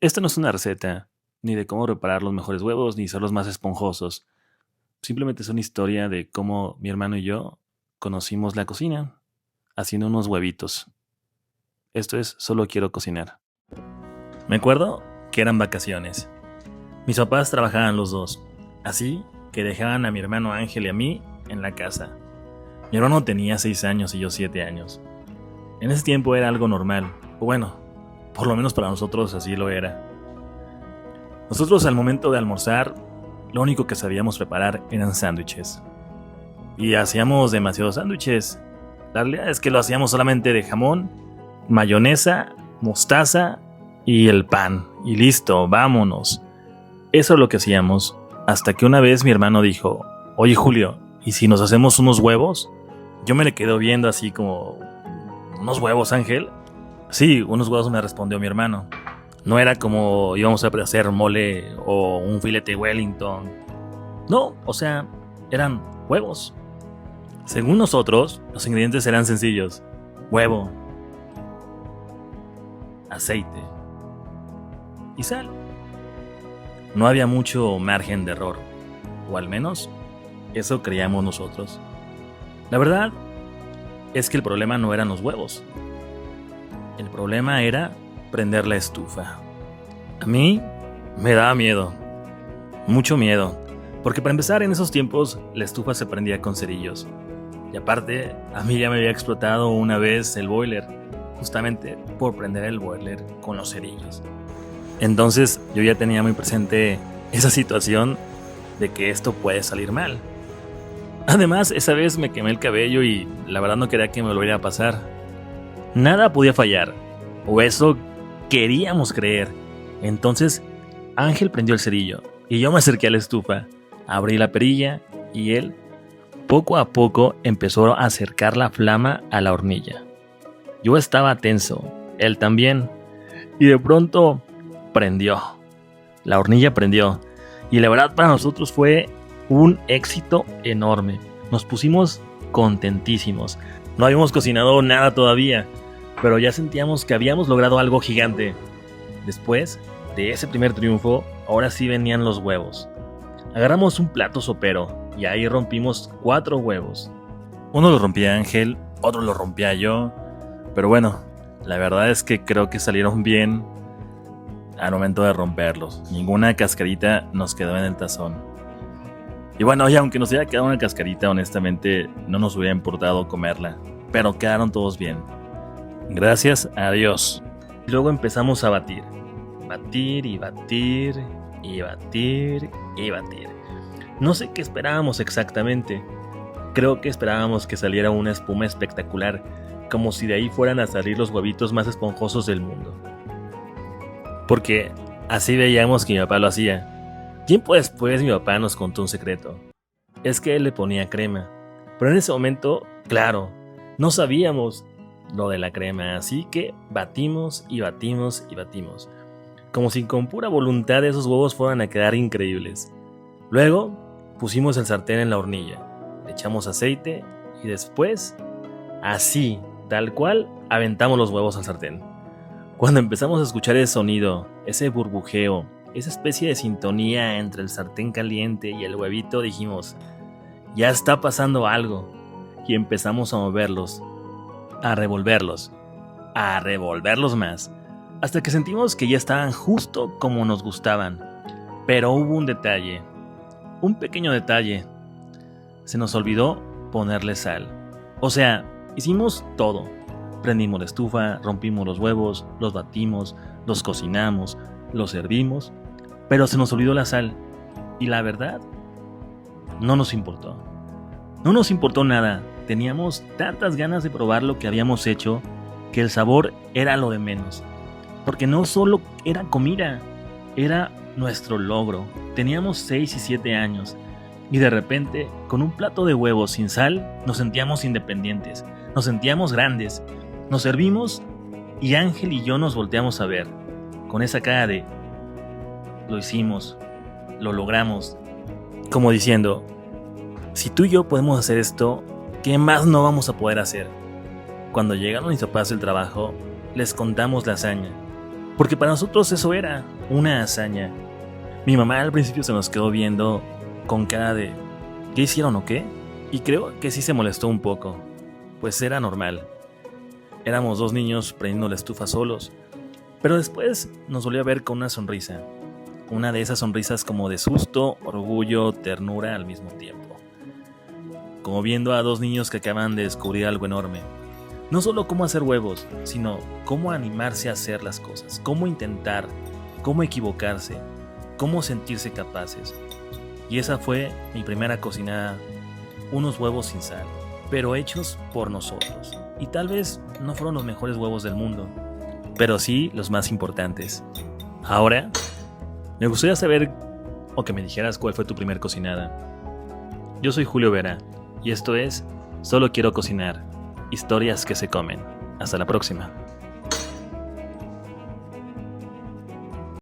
Esta no es una receta, ni de cómo preparar los mejores huevos, ni ser los más esponjosos. Simplemente es una historia de cómo mi hermano y yo conocimos la cocina haciendo unos huevitos. Esto es Solo Quiero Cocinar. Me acuerdo que eran vacaciones. Mis papás trabajaban los dos, así que dejaban a mi hermano Ángel y a mí en la casa. Mi hermano tenía 6 años y yo 7 años. En ese tiempo era algo normal, o bueno, por lo menos para nosotros así lo era. Nosotros al momento de almorzar, lo único que sabíamos preparar eran sándwiches. Y hacíamos demasiados sándwiches. La realidad es que lo hacíamos solamente de jamón, mayonesa, mostaza y el pan. Y listo, vámonos. Eso es lo que hacíamos. Hasta que una vez mi hermano dijo: oye Julio, ¿y si nos hacemos unos huevos? Yo me le quedo viendo así como: ¿unos huevos, Ángel? Sí, unos huevos, me respondió mi hermano. No era como íbamos a hacer mole o un filete Wellington. No, o sea, eran huevos. Según nosotros, los ingredientes eran sencillos: huevo, aceite y sal. No había mucho margen de error, o al menos eso creíamos nosotros. La verdad es que el problema no eran los huevos. El problema era prender la estufa. A mí me daba miedo, mucho miedo, porque para empezar en esos tiempos la estufa se prendía con cerillos. Y aparte, a mí ya me había explotado una vez el boiler, justamente por prender el boiler con los cerillos. Entonces yo ya tenía muy presente esa situación de que esto puede salir mal. Además, esa vez me quemé el cabello y la verdad no quería que me volviera a pasar. Nada podía fallar, o eso queríamos creer. Entonces Ángel prendió el cerillo y yo me acerqué a la estufa, abrí la perilla y él poco a poco empezó a acercar la flama a la hornilla. Yo estaba tenso, él también, y de pronto prendió. La hornilla prendió y la verdad para nosotros fue un éxito enorme. Nos pusimos contentísimos. No habíamos cocinado nada todavía, pero ya sentíamos que habíamos logrado algo gigante. Después de ese primer triunfo, ahora sí venían los huevos. Agarramos un plato sopero y ahí rompimos 4 huevos. Uno lo rompía Ángel, otro lo rompía yo, pero bueno, la verdad es que creo que salieron bien al momento de romperlos. Ninguna cascarita nos quedó en el tazón. Y bueno, y aunque nos hubiera quedado una cascarita, honestamente no nos hubiera importado comerla, pero quedaron todos bien. Gracias a Dios. Y luego empezamos a batir. Batir y batir y batir y batir. No sé qué esperábamos exactamente. Creo que esperábamos que saliera una espuma espectacular, como si de ahí fueran a salir los huevitos más esponjosos del mundo. Porque así veíamos que mi papá lo hacía. Tiempo después mi papá nos contó un secreto. Es que él le ponía crema. Pero en ese momento, claro, no sabíamos lo de la crema, así que batimos y batimos y batimos, como si con pura voluntad esos huevos fueran a quedar increíbles. Luego pusimos el sartén en la hornilla, le echamos aceite y después, así, tal cual, aventamos los huevos al sartén. Cuando empezamos a escuchar ese sonido, ese burbujeo, esa especie de sintonía entre el sartén caliente y el huevito, dijimos: ya está pasando algo. Y empezamos a moverlos, a revolverlos más, hasta que sentimos que ya estaban justo como nos gustaban. Pero hubo un detalle, un pequeño detalle. Se nos olvidó ponerle sal. O sea, hicimos todo. Prendimos la estufa, rompimos los huevos, los batimos, los cocinamos, los servimos, pero se nos olvidó la sal. Y la verdad, no nos importó. No nos importó nada. Teníamos tantas ganas de probar lo que habíamos hecho que el sabor era lo de menos. Porque no solo era comida, era nuestro logro. Teníamos 6 y 7 años y de repente, con un plato de huevos sin sal, nos sentíamos independientes, nos sentíamos grandes. Nos servimos y Ángel y yo nos volteamos a ver con esa cara de: lo hicimos, lo logramos. Como diciendo: si tú y yo podemos hacer esto, ¿qué más no vamos a poder hacer? Cuando llegaron mis papás del trabajo, les contamos la hazaña. Porque para nosotros eso era una hazaña. Mi mamá al principio se nos quedó viendo con cara de ¿qué hicieron o qué? Y creo que sí se molestó un poco, pues era normal. Éramos 2 niños prendiendo la estufa solos, pero después nos volvió a ver con una sonrisa. Una de esas sonrisas como de susto, orgullo, ternura al mismo tiempo. Como viendo a 2 niños que acaban de descubrir algo enorme. No solo cómo hacer huevos, sino cómo animarse a hacer las cosas, cómo intentar, cómo equivocarse, cómo sentirse capaces. Y esa fue mi primera cocinada, unos huevos sin sal, pero hechos por nosotros. Y tal vez no fueron los mejores huevos del mundo, pero sí los más importantes. Ahora, me gustaría saber o que me dijeras cuál fue tu primer cocinada. Yo soy Julio Vera y esto es Solo Quiero Cocinar, historias que se comen. Hasta la próxima.